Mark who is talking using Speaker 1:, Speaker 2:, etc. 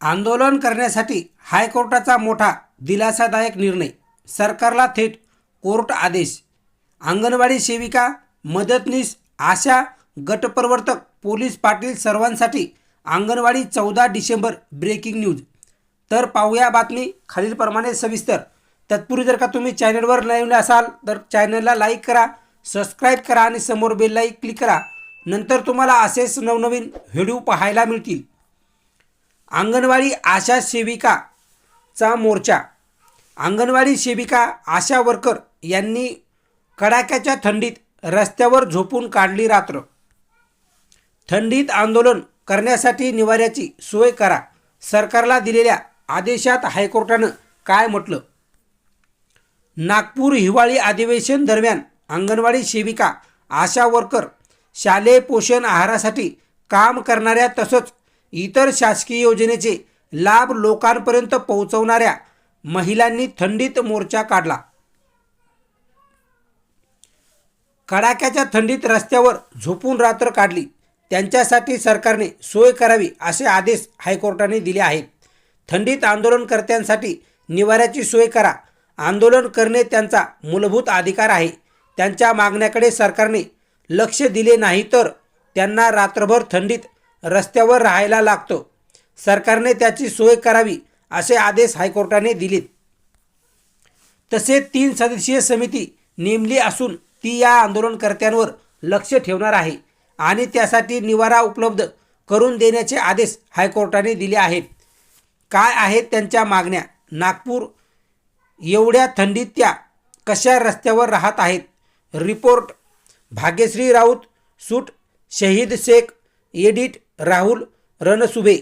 Speaker 1: आंदोलन करण्यासाठी हायकोर्टाचा मोठा दिलासादायक निर्णय. सरकारला थेट कोर्ट आदेश. अंगणवाडी सेविका, मदतनीस, आशा, गटप्रवर्तक, पोलीस पाटील सर्वांसाठी अंगणवाडी 14 डिसेंबर. Breaking news. तर पाहूया बातमी खालीलप्रमाणे सविस्तर. तत्पूर्वी जर का तुम्ही चॅनलवर नवीन असाल तर चॅनलला लाईक करा, सबस्क्राईब करा आणि समोर बेल आयकॉन क्लिक करा. नंतर तुम्हाला असेच नवनवीन व्हिडिओ पाहायला मिळतील. अंगणवाडी आशा सेविकाचा मोर्चा. अंगणवाडी सेविका, आशा वर्कर यांनी कडाक्याच्या थंडीत रस्त्यावर झोपून काढली रात्र. थंडीत आंदोलन करण्यासाठी निवाऱ्याची सोय करा. सरकारला दिलेल्या आदेशात हायकोर्टानं काय म्हटलं? नागपूर हिवाळी अधिवेशन दरम्यान अंगणवाडी सेविका, आशा वर्कर, शालेय पोषण आहारासाठी काम करणाऱ्या तसंच इतर शासकीय योजनेचे लाभ लोकांपर्यंत पोहोचवणाऱ्या महिलांनी थंडीत मोर्चा काढला. कडाक्याच्या थंडीत रस्त्यावर झोपून रात्र काढली. त्यांच्यासाठी सरकारने सोय करावी असे आदेश हायकोर्टाने दिले आहेत. थंडीत आंदोलनकर्त्यांसाठी निवाऱ्याची सोय करा. आंदोलन करणे त्यांचा मूलभूत अधिकार आहे. त्यांच्या मागण्याकडे सरकारने लक्ष दिले नाही तर त्यांना रात्रभर थंडीत रस्त्यावर राहायला लागतं. सरकारने त्याची सोय करावी असे आदेश हायकोर्टाने दिलेत. तसेच 3 सदस्यीय समिती नेमली असून ती या आंदोलनकर्त्यांवर लक्ष ठेवणार आहे आणि त्यासाठी निवारा उपलब्ध करून देण्याचे आदेश हायकोर्टाने दिले आहेत. काय आहेत त्यांच्या मागण्या? नागपूर एवढ्या थंडीत त्या कशा रस्त्यावर राहत आहेत? रिपोर्ट भाग्यश्री राऊत, सूट शहीद शेख, एडिट राहुल रणसुभे.